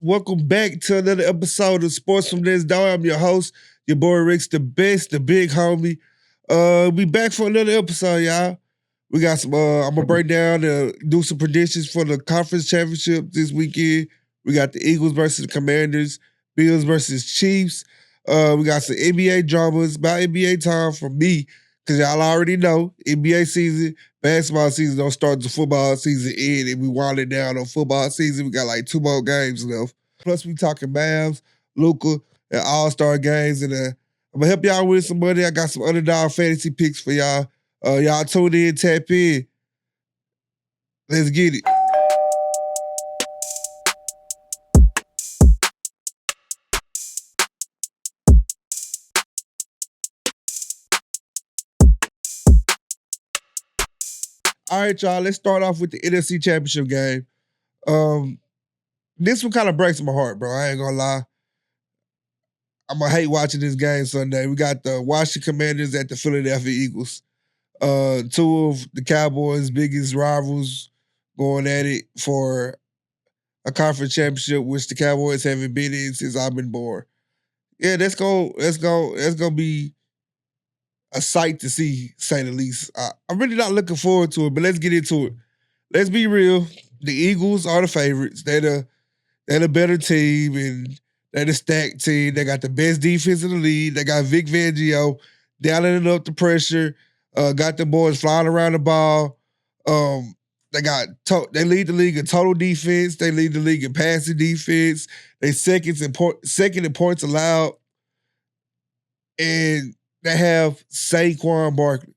Welcome back to another episode of Sports from This Door. I'm your host, your boy Rick's the best, the big homie. We back for another episode, y'all. We got some. I'm gonna break down do some predictions for the conference championship this weekend. We got the Eagles versus the Commanders, Bills versus Chiefs. We got some NBA dramas about NBA time from me, because y'all already know NBA season, basketball season don't start until football season end, and we winding down on football season. We got like 2 more games left. Plus, we talking Mavs, Luca, and All-Star games, and I'm gonna help y'all win some money. I got some Underdog Fantasy picks for y'all. Y'all tune in, tap in. Let's get it. All right, y'all. Let's start off with the NFC Championship game. This one kind of breaks my heart, bro. I ain't gonna lie. I'm gonna hate watching this game Sunday. We got the Washington Commanders at the Philadelphia Eagles. Two of the Cowboys' biggest rivals going at it for a conference championship, which the Cowboys haven't been in since I've been born. Yeah, that's gonna be a sight to see, say the least. I'm really not looking forward to it, but let's get into it. Let's be real. The Eagles are the favorites. They're the better team, and they're the stacked team. They got the best defense in the league. They got Vic Fangio dialing up the pressure. Got the boys flying around the ball. They lead the league in total defense. They lead the league in passing defense. They second in points allowed, and they have Saquon Barkley,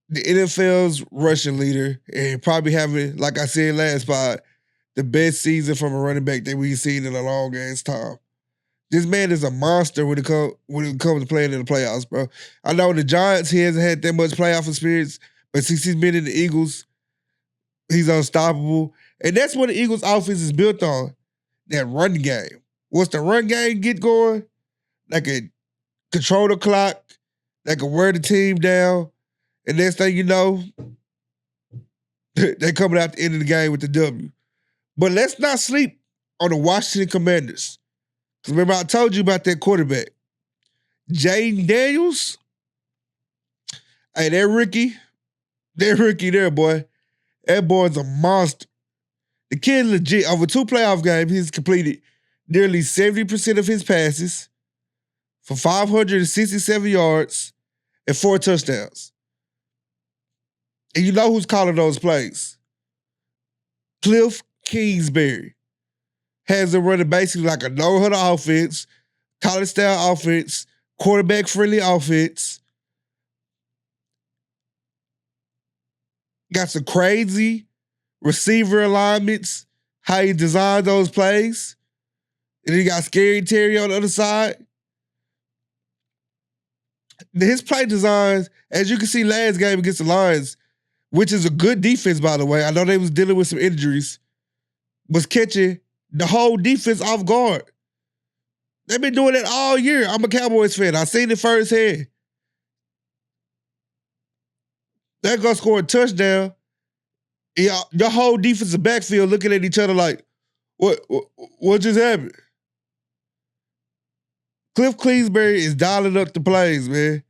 the NFL's rushing leader, and probably having, like I said last spot, the best season from a running back that we've seen in a long ass time. This man is a monster when it comes to playing in the playoffs, bro. I know the Giants, he hasn't had that much playoff experience, but since he's been in the Eagles, he's unstoppable. And that's what the Eagles' offense is built on, that run game. Once the run game get going, they can control the clock, they can wear the team down, and next thing you know, they're coming out the end of the game with the W. But let's not sleep on the Washington Commanders. Because remember, I told you about that quarterback. Jaden Daniels. Hey, they're rookie. They're rookie there, boy. That boy's a monster. The kid legit, over 2 playoff games, he's completed nearly 70% of his passes for 567 yards and 4 touchdowns. And you know who's calling those plays? Cliff Kingsbury. Has them running basically like a no-huddle offense, college-style offense, quarterback-friendly offense. Got some crazy receiver alignments, how he designed those plays. And he got Scary Terry on the other side. His play designs, as you can see last game against the Lions, which is a good defense, by the way. I know they was dealing with some injuries, was catching the whole defense off guard. They've been doing that all year. I'm a Cowboys fan. I seen it firsthand. They're going to score a touchdown. Your whole defensive backfield looking at each other like, what just happened? Cliff Kingsbury is dialing up the plays, man.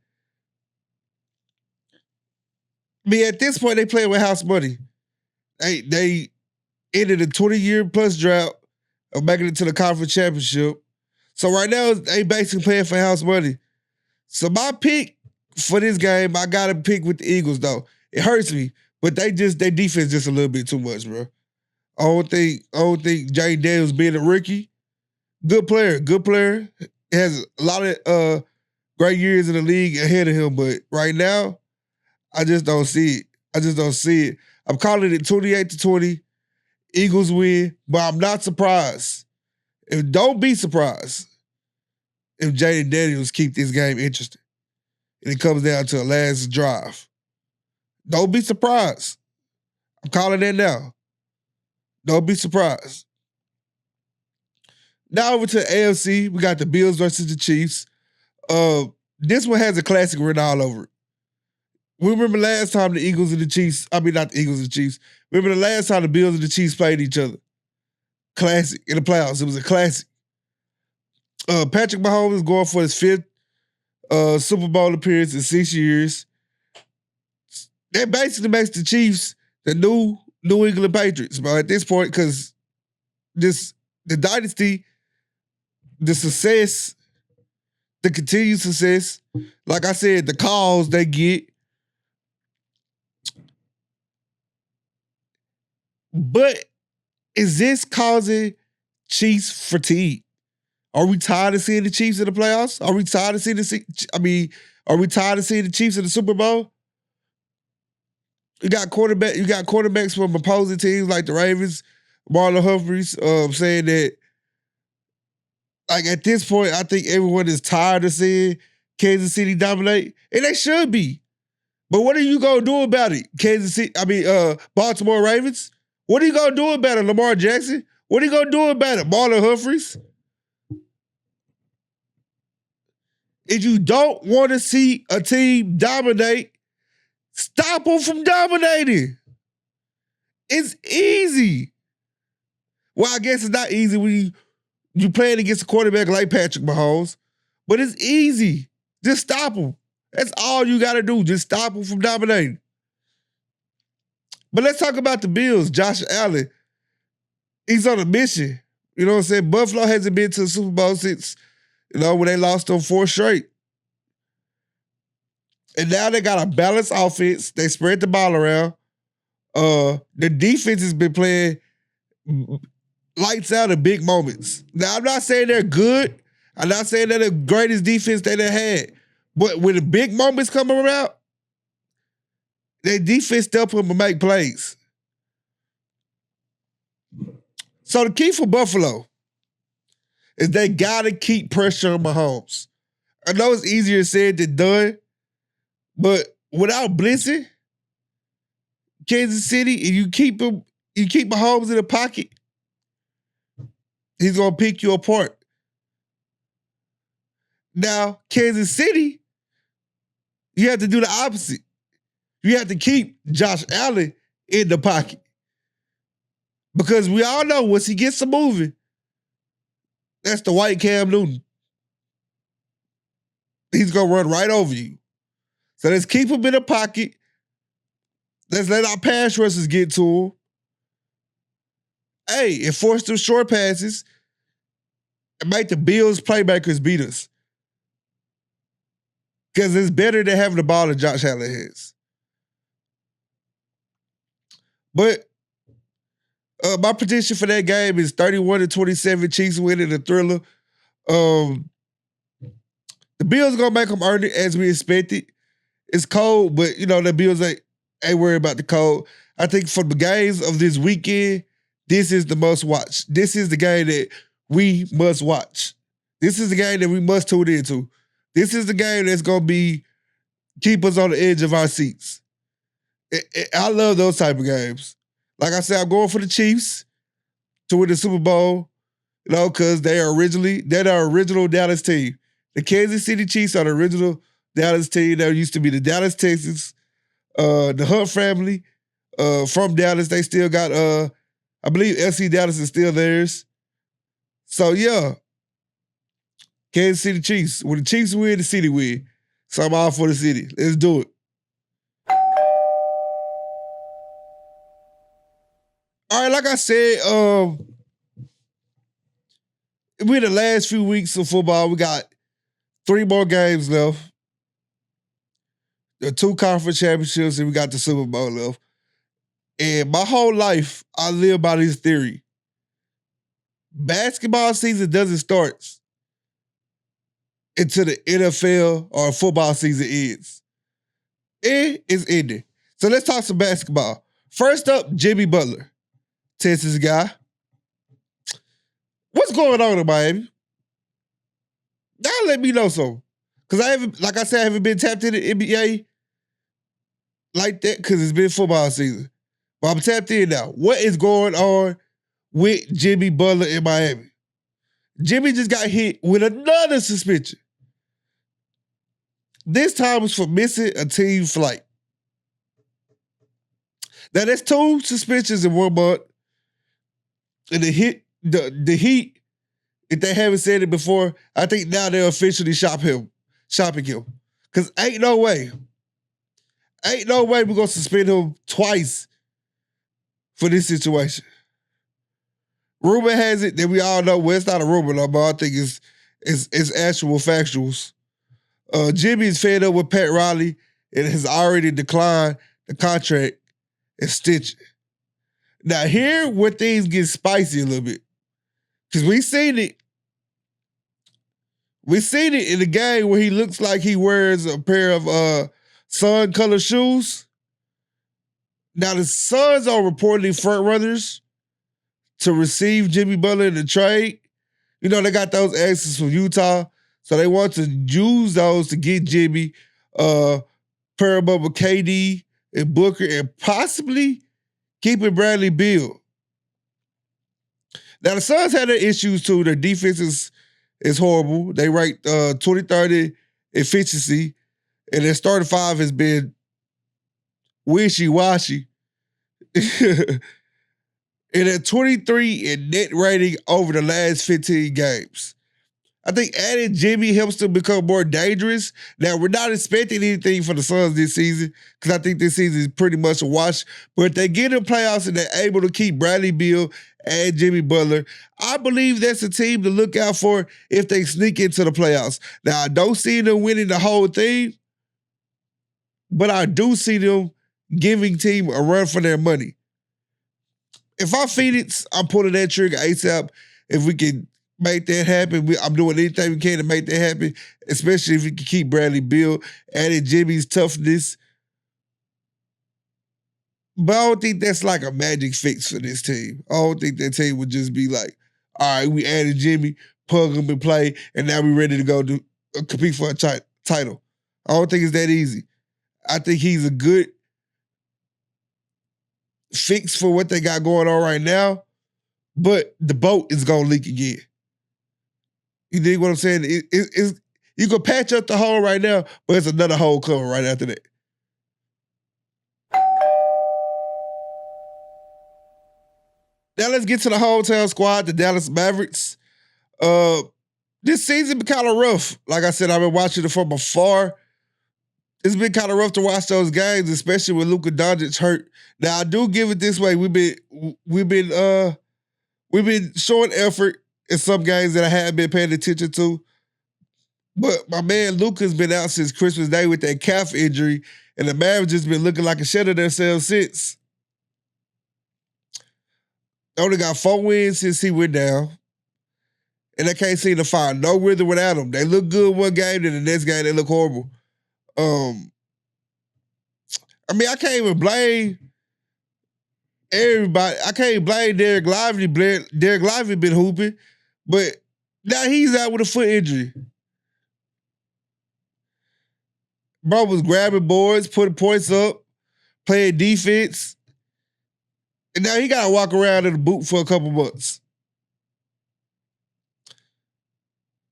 I mean, at this point, they playing with house money. They ended a 20-year plus drought of making it to the conference championship. So right now, they basically playing for house money. So my pick for this game, I got to pick with the Eagles, though. It hurts me, but their defense just a little bit too much, bro. I don't think Jay Daniels being a rookie, good player. He has a lot of great years in the league ahead of him, but right now, I just don't see it. I'm calling it 28-20. Eagles win, but I'm not surprised. Don't be surprised if Jaden Daniels keep this game interesting and it comes down to a last drive. Don't be surprised. I'm calling that now. Don't be surprised. Now over to the AFC, we got the Bills versus the Chiefs. This one has a classic written all over it. We remember last time the Eagles and the Chiefs, not the Eagles and the Chiefs. Remember the last time the Bills and the Chiefs played each other? classic in the playoffs. It was a classic. Patrick Mahomes is going for his 5th Super Bowl appearance in 6 years. That basically makes the Chiefs the new New England Patriots, bro, at this point, because the dynasty, the success, the continued success, like I said, the calls they get. But is this causing Chiefs fatigue? Are we tired of seeing the Chiefs in the playoffs? Are we tired of seeing are we tired of seeing the Chiefs in the Super Bowl? You got quarterbacks from opposing teams like the Ravens, Marlon Humphreys, saying that, like, at this point, I think everyone is tired of seeing Kansas City dominate, and they should be. But what are you gonna do about it? Baltimore Ravens? What are you gonna do about it, Lamar Jackson? What are you gonna do about it, Marlon Humphreys? If you don't want to see a team dominate, stop them from dominating. It's easy. Well, I guess it's not easy when you playing against a quarterback like Patrick Mahomes, but it's easy. Just stop them. That's all you got to do. Just stop them from dominating. But let's talk about the Bills. Josh Allen, he's on a mission. You know what I'm saying? Buffalo hasn't been to the Super Bowl since, when they lost on 4 straight. And now they got a balanced offense. They spread the ball around. The defense has been playing lights out in big moments. Now, I'm not saying they're good. I'm not saying they're the greatest defense they ever had. But when the big moments come around, their defense step up and make plays. So the key for Buffalo is they got to keep pressure on Mahomes. I know it's easier said than done, but without blitzing Kansas City, and you keep Mahomes in the pocket, he's gonna pick you apart. Now, Kansas City, you have to do the opposite. You have to keep Josh Allen in the pocket. Because we all know once he gets to moving, that's the white Cam Newton. He's gonna run right over you. So let's keep him in the pocket. Let's let our pass rushers get to him. Hey, and force them short passes and make the Bills playmakers beat us. Because it's better than having the ball that Josh Allen has. But my prediction for that game is 31-27, Chiefs winning the thriller. The Bills gonna make them earn it as we expected. It's cold, but the Bills ain't worried about the cold. I think for the games of this weekend, this is the must watch. This is the game that we must watch. This is the game that we must tune into. This is the game that's gonna keep us on the edge of our seats. I love those type of games. Like I said, I'm going for the Chiefs to win the Super Bowl, because they're the original Dallas team. The Kansas City Chiefs are the original Dallas team. That used to be the Dallas Texans. The Hunt family from Dallas, they still got, I believe FC Dallas is still theirs. So, yeah, Kansas City Chiefs. When the Chiefs win, the city win. So I'm all for the city. Let's do it. All right, like I said, we're in the last few weeks of football. We got 3 more games left. The 2 conference championships, and we got the Super Bowl left. And my whole life, I live by this theory. Basketball season doesn't start until the NFL or football season ends. It is ending. So let's talk some basketball. First up, Jimmy Butler, Texas guy. What's going on in Miami? Y'all let me know something. Because I haven't been tapped into the NBA like that because it's been football season. But I'm tapped in now. What is going on with Jimmy Butler in Miami? Jimmy just got hit with another suspension. This time was for missing a team flight. Now, that's 2 suspensions in 1 month. And the hit the Heat, if they haven't said it before, I think now they're officially shopping him. Because ain't no way we're going to suspend him twice for this situation. Rumor has it that we all know, well, it's not a rumor no more. I think it's actual factuals. Jimmy is fed up with Pat Riley and has already declined the contract and Stitch. Now here where things get spicy a little bit. Because we seen it. We seen it in the game where he looks like he wears a pair of sun color shoes. Now the Suns are reportedly front runners to receive Jimmy Butler in the trade. You know, they got those access from Utah, so they want to use those to get Jimmy, pair him up with KD and Booker, and possibly keeping Bradley Beal. Now, the Suns had their issues too. Their defense is horrible. They ranked 23rd in efficiency, and their starting five has been wishy-washy. And at 23 in net rating over the last 15 games. I think adding Jimmy helps them become more dangerous. Now, we're not expecting anything for the Suns this season because I think this season is pretty much a wash. But if they get in the playoffs and they're able to keep Bradley Beal and Jimmy Butler, I believe that's a team to look out for if they sneak into the playoffs. Now, I don't see them winning the whole thing, but I do see them giving team a run for their money. If I'm Phoenix, I'm pulling that trigger ASAP. If we can make that happen, I'm doing anything we can to make that happen, especially if we can keep Bradley Beal, adding Jimmy's toughness. But I don't think that's like a magic fix for this team. I don't think that team would just be like, all right, we added Jimmy, plug him and play, and now we're ready to go compete for a title. I don't think it's that easy. I think he's a good fix for what they got going on right now, but the boat is going to leak again. You dig what I'm saying? You can patch up the hole right now, but it's another hole coming right after that. Now let's get to the hometown squad, the Dallas Mavericks. This season been kind of rough. Like I said, I've been watching it from afar. It's been kind of rough to watch those games, especially with Luka Doncic hurt. Now I do give it this way: we've been showing effort in some games that I haven't been paying attention to. But my man Luka's been out since Christmas Day with that calf injury, and the Mavs just been looking like a shell of themselves since. They only got 4 wins since he went down, and they can't seem to find no rhythm without him. They look good one game, then the next game they look horrible. I mean, I can't even blame everybody. I can't blame Derek Lively. Derek Lively been hooping, but now he's out with a foot injury. Bro was grabbing boards, putting points up, playing defense, and now he got to walk around in a boot for a couple months.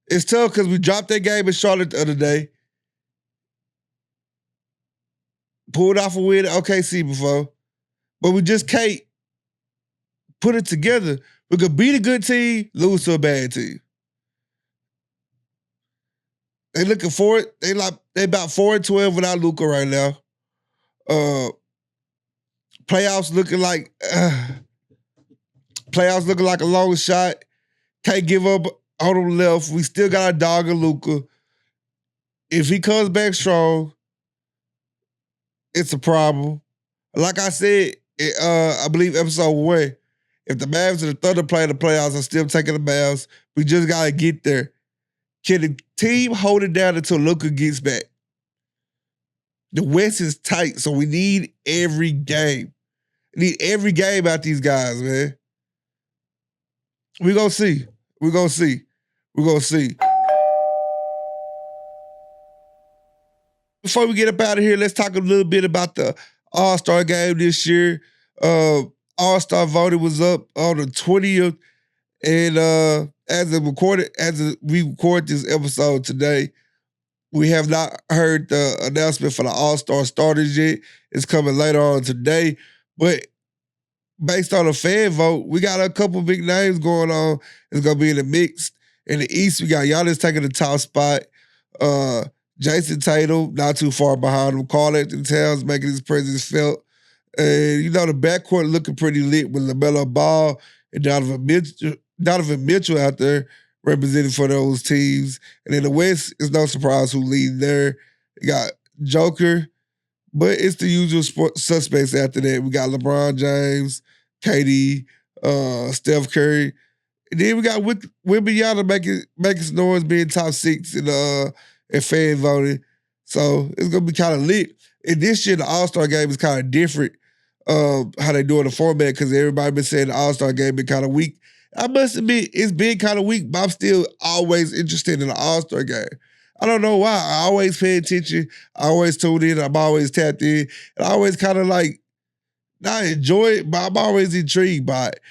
It's tough because we dropped that game in Charlotte the other day. Pulled off a win at OKC before, but we just can't put it together. We could beat a good team, lose to a bad team. They looking for it. They about 4-12 without Luka right now. Playoffs looking like a long shot. Can't give up on them left. We still got a dog in Luka. If he comes back strong, it's a problem. Like I said, I believe episode 1, if the Mavs and the Thunder play in the playoffs, I'm still taking the Mavs. We just got to get there. Can the team hold it down until Luka gets back? The West is tight, so we need every game. We need every game out these guys, man. We're going to see. We're going to see. We're going to see. Before we get up out of here, let's talk a little bit about the All-Star game this year. All-Star voting was up on the 20th, and as we record this episode today, we have not heard the announcement for the All-Star starters yet. It's coming later on today, but based on a fan vote, we got a couple big names going on. It's gonna be in the mix. In the East, we got Giannis taking the top spot. Jason Tatum, not too far behind him. Karl Anthony Towns making his presence felt. And the backcourt looking pretty lit with LaMelo Ball and Donovan Mitchell out there representing for those teams. And in the West, it's no surprise who leading there. You got Joker, but it's the usual suspects after that. We got LeBron James, KD, Steph Curry. And then we got Wembanyama making some noise, being top 6 in fan voting. So it's going to be kind of lit. And this year, the All-Star game is kind of different how they doing the format because everybody been saying the All-Star game been kind of weak. I must admit, it's been kind of weak, but I'm still always interested in the All-Star game. I don't know why. I always pay attention. I always tune in. I'm always tapped in. And I always kind of not enjoy it, but I'm always intrigued by it.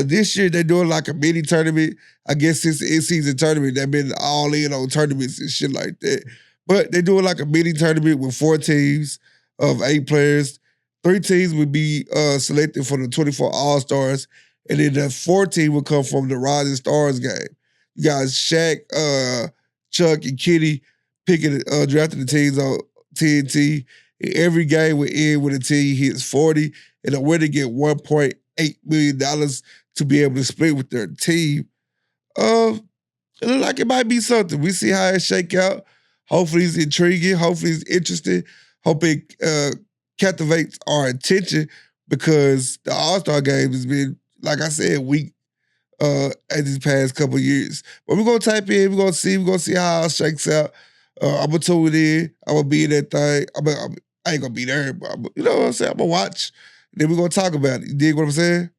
This year, they're doing like a mini tournament. I guess since the in-season tournament, they've been all in on tournaments and shit like that. But they're doing like a mini tournament with 4 teams of 8 players. 3 teams would be selected for the 24 All-Stars, and then the 4th team would come from the Rising Stars game. You got Shaq, Chuck, and Kitty drafting the teams on TNT. And every game would end when a team hits 40, and the winner get $1.8 million to be able to split with their team. It looks like it might be something. We see how it shake out. Hopefully it's intriguing. Hopefully it's interesting. Hope it captivates our attention because the All-Star game has been, like I said, weak these past couple years. But we're going to type in. We're going to see how it shakes out. I'm going to tune in. I'm going to be in that thing. I ain't going to be there, but you know what I'm saying? I'm going to watch. Then we're going to talk about it. You dig what I'm saying?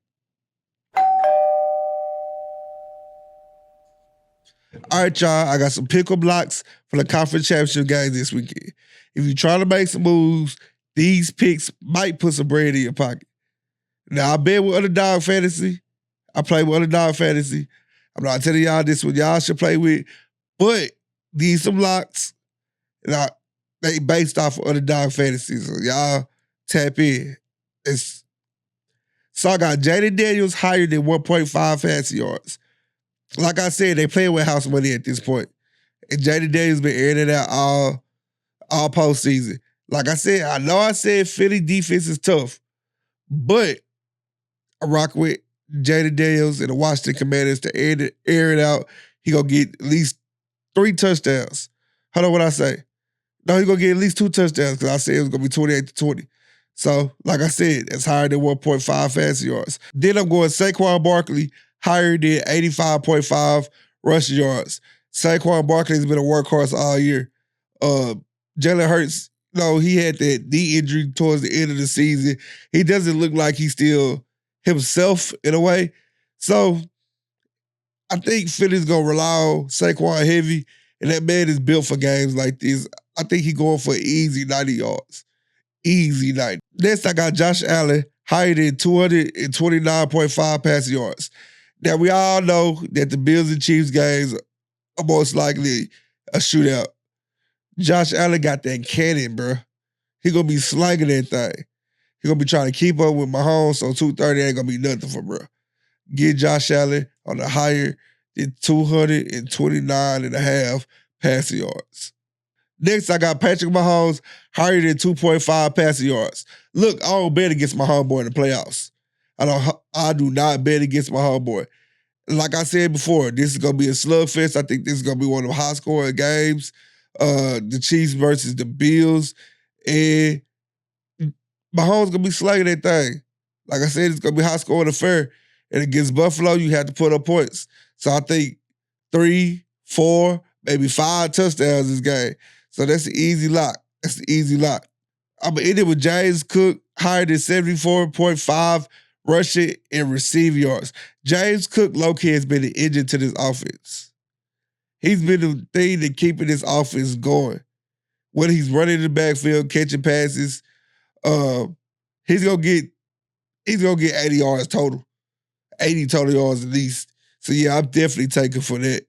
All right, y'all. I got some pickle blocks for the conference championship game this weekend. If you're trying to make some moves, these picks might put some bread in your pocket. Now, I bet with Underdog Fantasy. I play with Underdog Fantasy. I'm not telling y'all this one y'all should play with, but these some locks. And they based off of Underdog Fantasy. So y'all tap in. So I got Jaden Daniels higher than 1.5 fantasy yards. Like I said, they playing with house money at this point. And Jaden Daniels been airing it out all postseason. Like I said, I know I said Philly defense is tough, but I rock with Jaden Daniels and the Washington Commanders to air it out. He gonna get at least 3 touchdowns. Hold on, what I say? No, he gonna get at least 2 touchdowns because I said it was gonna be 28-20. So, like I said, that's higher than 1.5 fantasy yards. Then I'm going Saquon Barkley higher than 85.5 rushing yards. Saquon Barkley has been a workhorse all year. Jalen Hurts, he had that knee injury towards the end of the season. He doesn't look like he's still himself in a way. So I think Philly's going to rely on Saquon heavy, and that man is built for games like this. I think he's going for easy 90 yards. Easy 90. Next, I got Josh Allen higher than 229.5 passing yards. Now, we all know that the Bills and Chiefs games are most likely a shootout. Josh Allen got that cannon, bro. He going to be slanging that thing. He going to be trying to keep up with Mahomes, so 230 ain't going to be nothing for bro. Get Josh Allen on the higher than 229.5 passing yards. Next, I got Patrick Mahomes higher than 2.5 passing yards. Look, I don't bet against my homeboy in the playoffs. I do not bet against my homeboy. Like I said before, this is going to be a slugfest. I think this is going to be one of the high-scoring games. The Chiefs versus the Bills. And Mahomes going to be slanging that thing. Like I said, it's going to be high-scoring affair. And against Buffalo, you have to put up points. So I think 3, 4, maybe 5 touchdowns this game. So that's an easy lock. I'm going to end it with James Cook higher than 74.5 rushing and receiving yards. James Cook, low-key, has been the engine to this offense. He's been the thing that keeping this offense going. When he's running in the backfield, catching passes, he's gonna get 80 yards total. 80 total yards at least. So yeah, I'm definitely taking for that.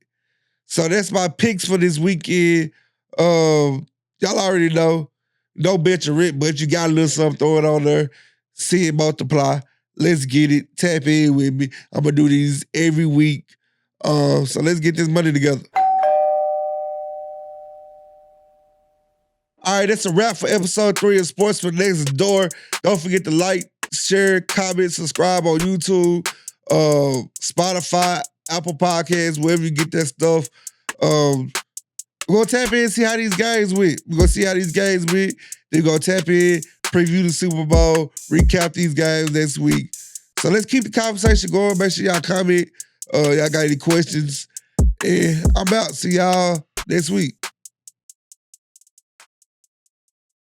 So that's my picks for this weekend. Y'all already know. Don't bet your rent, but you got a little something, throw it on there. See it multiply. Let's get it. Tap in with me. I'm gonna do these every week. So let's get this money together. All right, that's a wrap for episode 3 of Sports for Next Door. Don't forget to like, share, comment, subscribe on YouTube, Spotify, Apple Podcasts, wherever you get that stuff. We're gonna tap in and see how these games went. We're gonna see how these games went. Then we're gonna tap in, preview the Super Bowl, recap these games next week. So let's keep the conversation going. Make sure y'all comment. Y'all got any questions. And I'm out. See y'all next week.